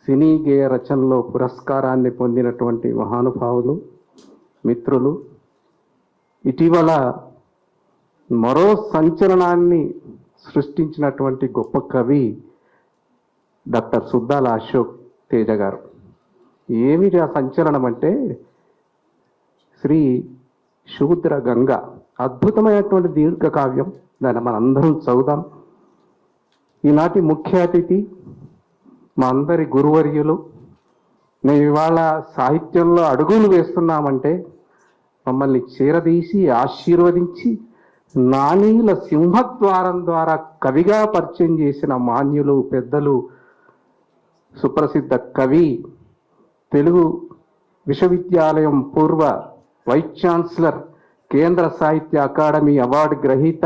సినీ గేయ రచనలో పురస్కారాన్ని పొందినటువంటి మహానుభావులు, మిత్రులు. ఇటీవల మరో సంచలనాన్ని సృష్టించినటువంటి గొప్ప కవి డాక్టర్ సుద్దాల అశోక్ తేజ గారు. ఏమిటి ఆ సంచలనం అంటే శ్రీ శూద్ర గంగ, అద్భుతమైనటువంటి దీర్ఘకావ్యం. దాన్ని మనందరం చదువుదాం. ఈనాటి ముఖ్య అతిథి మా అందరి గురువర్యులు. మేము ఇవాళ సాహిత్యంలో అడుగులు వేస్తున్నామంటే మమ్మల్ని చేరదీసి ఆశీర్వదించి నానీల సింహద్వారం ద్వారా కవిగా పరిచయం చేసిన మాన్యులు, పెద్దలు, సుప్రసిద్ధ కవి, తెలుగు విశ్వవిద్యాలయం పూర్వ వైస్ ఛాన్సలర్, కేంద్ర సాహిత్య అకాడమీ అవార్డు గ్రహీత.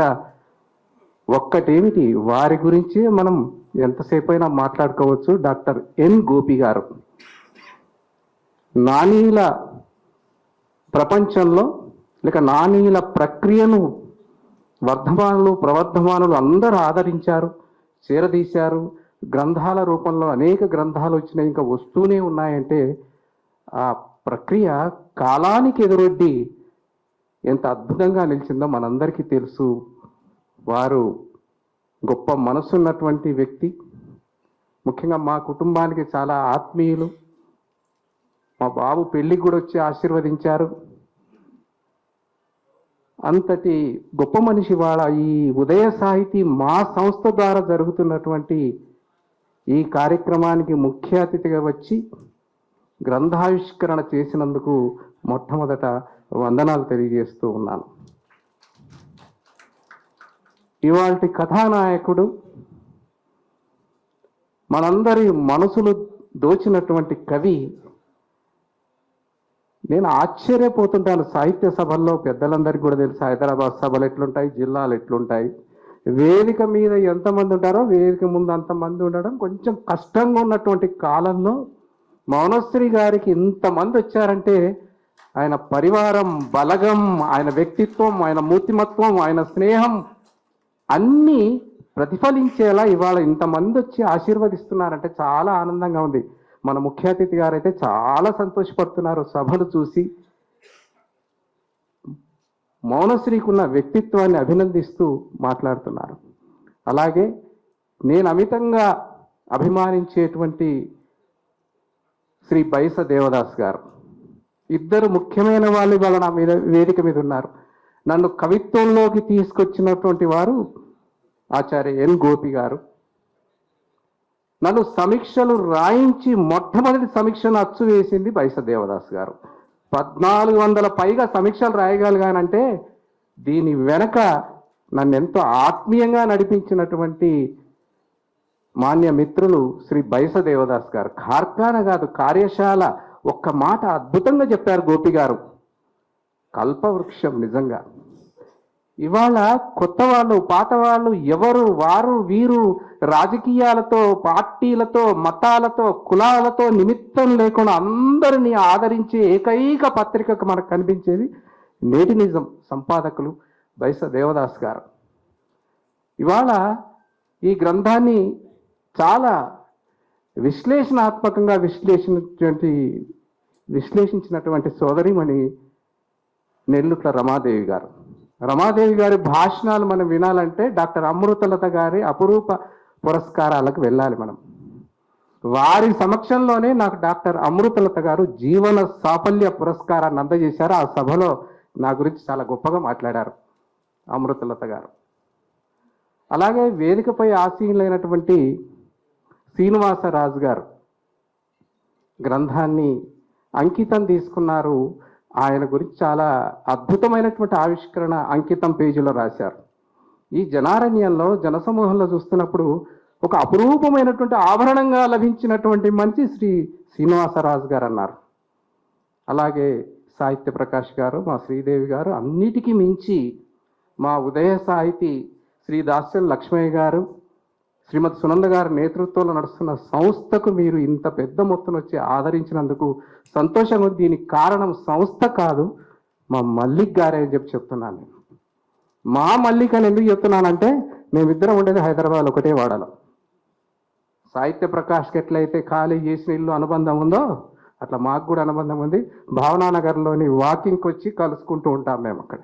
ఒక్కటేమిటి, వారి గురించే మనం ఎంతసేపు అయినా మాట్లాడుకోవచ్చు. డాక్టర్ ఎన్ గోపి గారు నానీల ప్రపంచంలో లేక నానీల ప్రక్రియను వర్ధమానులు, ప్రవర్ధమానులు అందరూ ఆదరించారు, చేరదీశారు. గ్రంథాల రూపంలో అనేక గ్రంథాలు వచ్చినాయి, ఇంకా వస్తూనే ఉన్నాయంటే ఆ ప్రక్రియ కాలానికి ఎదురొడ్డి ఎంత అద్భుతంగా నిలిచిందో మనందరికీ తెలుసు. వారు గొప్ప మనసున్నటువంటి వ్యక్తి. ముఖ్యంగా మా కుటుంబానికి చాలా ఆత్మీయులు. మా బాబు పెళ్ళికి కూడా వచ్చి ఆశీర్వదించారు. అంతటి గొప్ప మనిషి. వాళ్ళ ఈ ఉదయ సాహితీ మా సంస్థ ద్వారా జరుగుతున్నటువంటి ఈ కార్యక్రమానికి ముఖ్య అతిథిగా వచ్చి గ్రంథావిష్కరణ చేసినందుకు మొట్టమొదట వందనాలు తెలియజేస్తూ ఉన్నాను. ఇవాల్టి కథానాయకుడు, మనందరి మనసులు దోచినటువంటి కవి. నేను ఆశ్చర్యపోతుంటాను. సాహిత్య సభల్లో పెద్దలందరికీ కూడా తెలుసు హైదరాబాద్ సభలు ఎట్లుంటాయి, జిల్లాలు ఎట్లుంటాయి. వేదిక మీద ఎంతమంది ఉంటారో వేదిక ముందు అంతమంది ఉండడం కొంచెం కష్టంగా ఉన్నటువంటి కాలంలో మౌనశ్రీ గారికి ఇంతమంది వచ్చారంటే ఆయన పరివారం, బలగం, ఆయన వ్యక్తిత్వం, ఆయన మూర్తిమత్వం, ఆయన స్నేహం అన్నీ ప్రతిఫలించేలా ఇవాళ ఇంతమంది వచ్చి ఆశీర్వదిస్తున్నారంటే చాలా ఆనందంగా ఉంది. మన ముఖ్య అతిథి గారైతే చాలా సంతోషపడుతున్నారు సభలు చూసి. మౌనశ్రీకి ఉన్న వ్యక్తిత్వాన్ని అభినందిస్తూ మాట్లాడుతున్నారు. అలాగే నేను అమితంగా అభిమానించేటువంటి శ్రీ బైస దేవదాస్ గారు. ఇద్దరు ముఖ్యమైన వాళ్ళు ఇవాళ నా మీద వేదిక మీద ఉన్నారు. నన్ను కవిత్వంలోకి తీసుకొచ్చినటువంటి వారు ఆచార్య ఎన్ గోపి గారు. నన్ను సమీక్షలు రాయించి మొట్టమొదటి సమీక్షను అచ్చు వేసింది బైస దేవదాస్ గారు. 1400 పైగా సమీక్షలు రాయగలిగానంటే దీని వెనక నన్ను ఎంతో ఆత్మీయంగా నడిపించినటువంటి మాన్య మిత్రులు శ్రీ బైస దేవదాస్ గారు. కార్ఖాన కాదు, కార్యశాల. ఒక్క మాట అద్భుతంగా చెప్పారు గోపి గారు. కల్పవృక్షం నిజంగా. ఇవాళ కొత్త వాళ్ళు, పాత వాళ్ళు, ఎవరు వారు వీరు రాజకీయాలతో, పార్టీలతో, మతాలతో, కులాలతో నిమిత్తం లేకుండా అందరినీ ఆదరించే ఏకైక పత్రికకు మనకు కనిపించేది నేటి నిజం సంపాదకులు బైస దేవదాస్ గారు. ఇవాళ ఈ గ్రంథాన్ని చాలా విశ్లేషణాత్మకంగా విశ్లేషించినటువంటి సోదరిమణి నెల్లుట్ల రమాదేవి గారు. రమాదేవి గారి భాషణాలు మనం వినాలంటే డాక్టర్ అమృతలత గారి అపురూప పురస్కారాలకు వెళ్ళాలి మనం. వారి సమక్షంలోనే నాకు డాక్టర్ అమృతలత గారు జీవన సాఫల్య పురస్కారాన్ని అందజేశారు. ఆ సభలో నా గురించి చాలా గొప్పగా మాట్లాడారు అమృతలత గారు. అలాగే వేదికపై ఆసీనులైనటువంటి శ్రీనివాసరాజు గారు గ్రంథాన్ని అంకితం తీసుకున్నారు. ఆయన గురించి చాలా అద్భుతమైనటువంటి ఆవిష్కరణ అంకితం పేజీలో రాశారు. ఈ జనారణ్యంలో, జనసమూహంలో చూస్తున్నప్పుడు ఒక అపురూపమైనటువంటి ఆభరణంగా లభించినటువంటి మనిషి శ్రీ శ్రీనివాసరాజు గారు అన్నారు. అలాగే సాహిత్య ప్రకాష్ గారు, మా శ్రీదేవి గారు, అన్నిటికీ మించి మా ఉదయ సాహితీ శ్రీ దాస్యం లక్ష్మయ్య గారు, శ్రీమతి సునంద గారి నేతృత్వంలో నడుస్తున్న సంస్థకు మీరు ఇంత పెద్ద మొత్తం వచ్చి ఆదరించినందుకు సంతోషంగా ఉంది. దీనికి కారణం సంస్థ కాదు, మా మల్లిక్ గారే అని చెప్తున్నాను. మా మల్లిక్ అని ఎందుకు చెప్తున్నానంటే మేమిద్దరం ఉండేది హైదరాబాద్ ఒకటే వాడలో. సాహిత్య ప్రకాష్కి ఎట్లయితే ఖాళీ చేసిన ఇల్లు అనుబంధం ఉందో అట్లా మాకు కూడా అనుబంధం ఉంది. భావనానగర్లోని వాకింగ్కి వచ్చి కలుసుకుంటూ ఉంటాం మేము, అక్కడ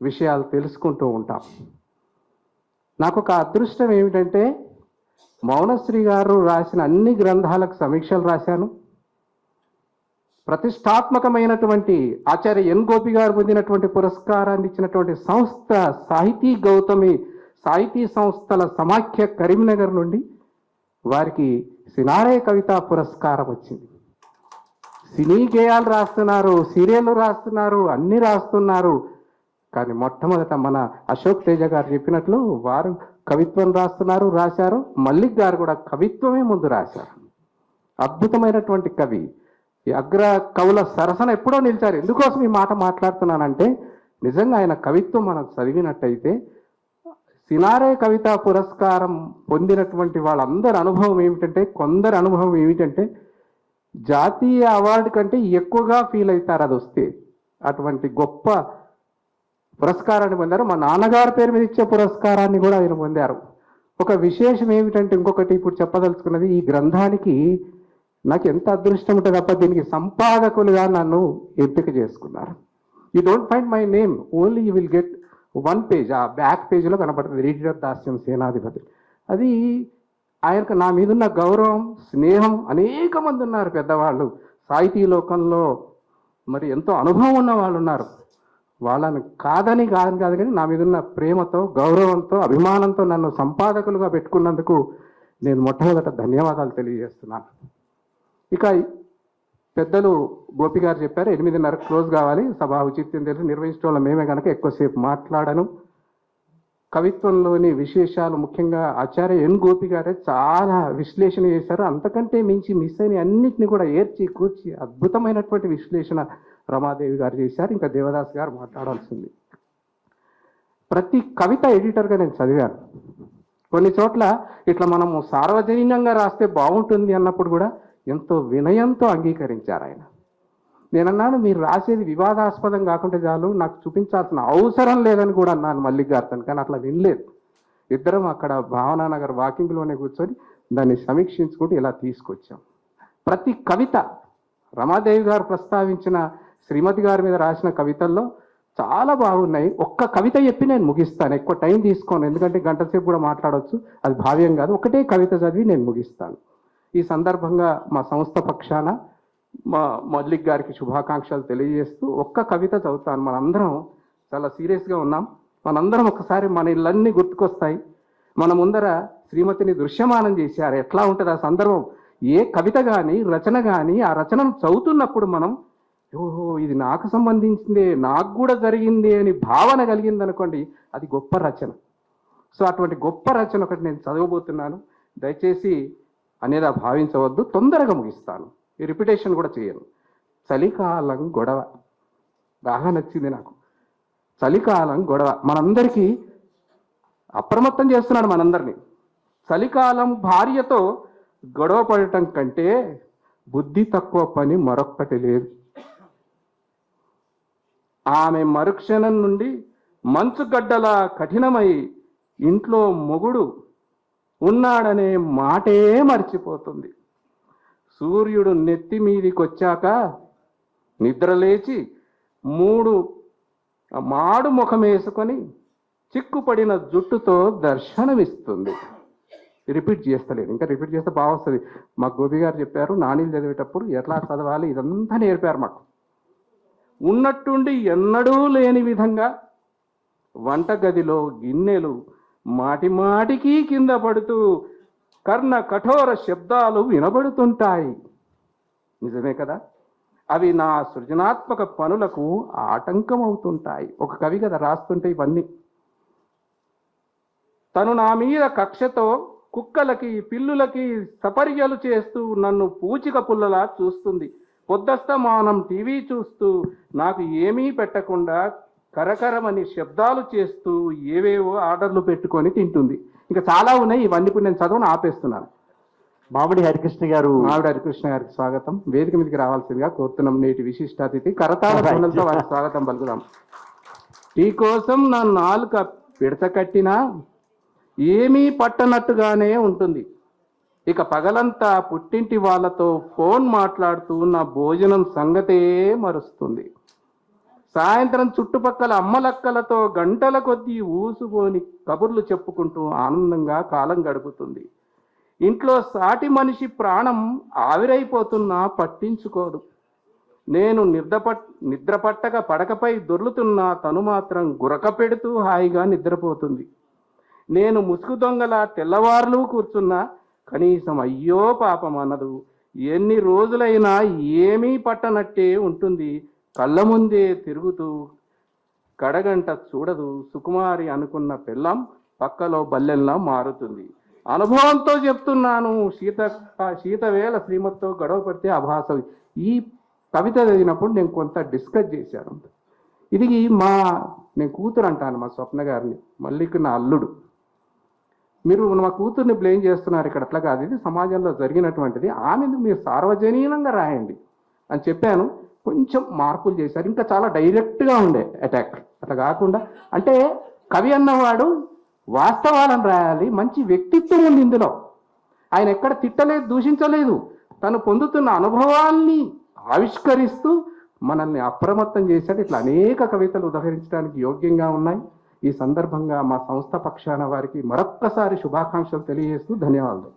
విషయాలు తెలుసుకుంటూ ఉంటాం. నాకు ఒక అదృష్టం ఏమిటంటే మౌనశ్రీ గారు రాసిన అన్ని గ్రంథాలకు సమీక్షలు రాశాను. ప్రతిష్టాత్మకమైనటువంటి ఆచార్య ఎన్ గోపి గారు పొందినటువంటి పురస్కారాన్ని ఇచ్చినటువంటి సంస్థ సాహితీ గౌతమి సాహితీ సంస్థల సమాఖ్య కరీంనగర్ నుండి వారికి సినారే కవితా పురస్కారం వచ్చింది. సినీ గేయాలు రాస్తున్నారు, సీరియళ్ళు రాస్తున్నారు, అన్ని రాస్తున్నారు. కానీ మొట్టమొదట మన అశోక్ తేజ గారు చెప్పినట్లు వారు కవిత్వం రాశారు. మల్లిక్ గారు కూడా కవిత్వమే ముందు రాశారు. అద్భుతమైనటువంటి కవి. ఈ అగ్ర కవుల సరసన ఎప్పుడో నిలిచారు. ఎందుకోసం ఈ మాట మాట్లాడుతున్నానంటే నిజంగా ఆయన కవిత్వం మనం చదివినట్టయితే సినారే కవితా పురస్కారం పొందినటువంటి వాళ్ళందరి అనుభవం ఏమిటంటే, కొందరి అనుభవం ఏమిటంటే జాతీయ అవార్డు కంటే ఎక్కువగా ఫీల్ అవుతారు అది వస్తే. అటువంటి గొప్ప పురస్కారాన్ని పొందారు. మా నాన్నగారి పేరు మీద ఇచ్చే పురస్కారాన్ని కూడా ఆయన పొందారు. ఒక విశేషం ఏమిటంటే ఇంకొకటి ఇప్పుడు చెప్పదలుచుకున్నది, ఈ గ్రంథానికి నాకు ఎంత అదృష్టం ఉంటుంది తప్ప దీనికి సంపాదకులుగా నన్ను ఎంపిక చేసుకున్నారు. You don't find my name, only you will get 1 page. ఆ బ్యాక్ పేజీలో కనపడుతుంది రీడర్ దాస్యం సేనాధిపతి. అది ఆయనకు నా మీద ఉన్న గౌరవం, స్నేహం. అనేక మంది ఉన్నారు పెద్దవాళ్ళు సాహితీ లోకంలో, మరి ఎంతో అనుభవం ఉన్న వాళ్ళు ఉన్నారు. వాళ్ళని కాదు కానీ నా మీద ఉన్న ప్రేమతో, గౌరవంతో, అభిమానంతో నన్ను సంపాదకులుగా పెట్టుకున్నందుకు నేను మొట్టమొదట ధన్యవాదాలు తెలియజేస్తున్నాను. ఇక పెద్దలు గోపి గారు చెప్పారు 8:30 క్లోజ్ కావాలి, సభ ఔచిత్యం తెలిసి నిర్వహించడం వల్ల మేమే కనుక ఎక్కువసేపు మాట్లాడను. కవిత్వంలోని విశేషాలు ముఖ్యంగా ఆచార్య ఎన్ గోపి గారే చాలా విశ్లేషణ చేశారు. అంతకంటే మించి మిస్ అయిన అన్నింటినీ కూడా ఏర్చి కూర్చి అద్భుతమైనటువంటి విశ్లేషణ రమాదేవి గారు చేశారు. ఇంకా దేవదాస్ గారు మాట్లాడాల్సింది. ప్రతి కవిత ఎడిటర్గా నేను చదివాను. కొన్ని చోట్ల ఇట్లా మనము సార్వజనీనంగా రాస్తే బాగుంటుంది అన్నప్పుడు కూడా ఎంతో వినయంతో అంగీకరించారు ఆయన. నేనన్నాను మీరు రాసేది వివాదాస్పదం కాకుండా చాలు, నాకు చూపించాల్సిన అవసరం లేదని కూడా అన్నాను మల్లిక్ గారితో. కానీ అట్లా వినలేదు. ఇద్దరం అక్కడ భావనానగర్ వాకింగ్లోనే కూర్చొని దాన్ని సమీక్షించుకుంటూ ఇలా తీసుకొచ్చాం. ప్రతి కవిత రమాదేవి గారు ప్రస్తావించిన శ్రీమతి గారి మీద రాసిన కవితల్లో చాలా బాగున్నాయి. ఒక్క కవిత చెప్పి నేను ముగిస్తాను, ఎక్కువ టైం తీసుకోను, ఎందుకంటే గంట సేపు కూడా మాట్లాడవచ్చు, అది భావ్యం కాదు. ఒకటే కవిత చదివి నేను ముగిస్తాను. ఈ సందర్భంగా మా సంస్థ పక్షాన మా మల్లిక్ గారికి శుభాకాంక్షలు తెలియజేస్తూ ఒక్క కవిత చదువుతాను. మనందరం చాలా సీరియస్గా ఉన్నాం. మనందరం ఒకసారి మన ఇళ్ళన్నీ గుర్తుకొస్తాయి. మన ముందర శ్రీమతిని దృశ్యమానం చేశారు. ఎట్లా ఉంటుంది ఆ సందర్భం? ఏ కవిత కానీ రచన కానీ ఆ రచనను చదువుతున్నప్పుడు మనం ఓహో ఇది నాకు సంబంధించిందే, నాకు కూడా జరిగింది అని భావన కలిగింది అనుకోండి, అది గొప్ప రచన. సో అటువంటి గొప్ప రచన ఒకటి నేను చదవబోతున్నాను. దయచేసి అనేది భావించవద్దు, తొందరగా ముగిస్తాను, ఈ రిపిటేషన్ కూడా చేయను. చలికాలం గొడవ బాగా నచ్చింది నాకు. చలికాలం గొడవ మనందరికీ అప్రమత్తం చేస్తున్నాడు మనందరినీ. చలికాలం భార్యతో గొడవ పడటం కంటే బుద్ధి తక్కువ పని మరొక్కటి లేదు. ఆమె మరుక్షణం నుండి మంచుగడ్డలా కఠినమై ఇంట్లో మొగుడు ఉన్నాడనే మాటే మర్చిపోతుంది. సూర్యుడు నెత్తి మీదికొచ్చాక నిద్రలేచి మాడు ముఖం వేసుకొని చిక్కుపడిన జుట్టుతో దర్శనమిస్తుంది. రిపీట్ చేస్తలేదు, ఇంకా రిపీట్ చేస్తే బాగా వస్తుంది. మా గోపి గారు చెప్పారు నానీలు చదివేటప్పుడు ఎట్లా చదవాలి ఇదంతా నేర్పారు మాకు. ఉన్నట్టుండి ఎన్నడూ లేని విధంగా వంటగదిలో గిన్నెలు మాటిమాటికి కింద పడుతూ కర్ణ కఠోర శబ్దాలు వినబడుతుంటాయి. నిజమే కదా? అవి నా సృజనాత్మక పనులకు ఆటంకం అవుతుంటాయి. ఒక కవి కదా రాస్తుంటే ఇవన్నీ. తను నా మీద కక్షతో కుక్కలకి పిల్లులకి సపర్యలు చేస్తూ నన్ను పూచిక పుల్లలా చూస్తుంది. పొద్దస్తమానం టీవీ చూస్తూ నాకు ఏమీ పెట్టకుండా కరకరమని శబ్దాలు చేస్తూ ఏవేవో ఆర్డర్లు పెట్టుకొని తింటుంది. ఇంకా చాలా ఉన్నాయి, ఇవన్నీ ఇప్పుడు నేను చదవను ఆపేస్తున్నాను. మామిడి హరికృష్ణ గారికి స్వాగతం. వేదిక మీదకి రావాల్సిందిగా కోరుతున్నాం. నేటి విశిష్ట అతిథి కరతాళ ధ్వనులతో వారికి స్వాగతం పలుకుదాం. టీ కోసం నా నాలుక పిడత కట్టినా ఏమీ పట్టనట్టుగానే ఉంటుంది. ఇక పగలంతా పుట్టింటి వాళ్ళతో ఫోన్ మాట్లాడుతూ నా భోజనం సంగతే మరుస్తుంది. సాయంత్రం చుట్టుపక్కల అమ్మలక్కలతో గంటల కొద్దీ ఊసుకొని కబుర్లు చెప్పుకుంటూ ఆనందంగా కాలం గడుపుతుంది. ఇంట్లో సాటి మనిషి ప్రాణం ఆవిరైపోతున్నా పట్టించుకోదు. నేను నిద్ర పట్టక పడకపై దొర్లుతున్నా తను మాత్రం గురక పెడుతూ హాయిగా నిద్రపోతుంది. నేను ముసుగు దొంగల తెల్లవారులు కూర్చున్నా కనీసం అయ్యో పాపం అన్నదు. ఎన్ని రోజులైనా ఏమీ పట్టనట్టే ఉంటుంది. కళ్ళ ముందే తిరుగుతూ గడగంట చూడదు. సుకుమారి అనుకున్న పెళ్ళం పక్కలో బల్లెల్లా మారుతుంది. అనుభవంతో చెప్తున్నాను. శీతవేళ శ్రీమతితో గొడవ పడితే అభాస. ఈ కవిత చదివినప్పుడు నేను కొంత డిస్కస్ చేశాను. ఇది నేను కూతురు అంటాను మా స్వప్న గారిని, మల్లికి నా అల్లుడు. మీరు మా కూతుర్ని బ్లేమ్ చేస్తున్నారు, ఇక్కడ అట్లా కాదు, ఇది సమాజంలో జరిగినటువంటిది, ఆమె మీరు సార్వజనీనంగా రాయండి అని చెప్పాను. కొంచెం మార్పులు చేశారు. ఇంకా చాలా డైరెక్ట్గా ఉండే అటాక్, అట్లా కాకుండా. అంటే కవి అన్నవాడు వాస్తవాలను రాయాలి, మంచి వ్యక్తిత్వం ఉంది ఇందులో. ఆయన ఎక్కడ తిట్టలేదు, దూషించలేదు. తను పొందుతున్న అనుభవాల్ని ఆవిష్కరిస్తూ మనల్ని అప్రమత్తం చేశాడు. ఇట్లా అనేక కవితలు ఉదహరించడానికి యోగ్యంగా ఉన్నాయి. ఈ సందర్భంగా మా సంస్థ పక్షాన వారికి మరొక్కసారి శుభాకాంక్షలు తెలియజేస్తూ ధన్యవాదాలు.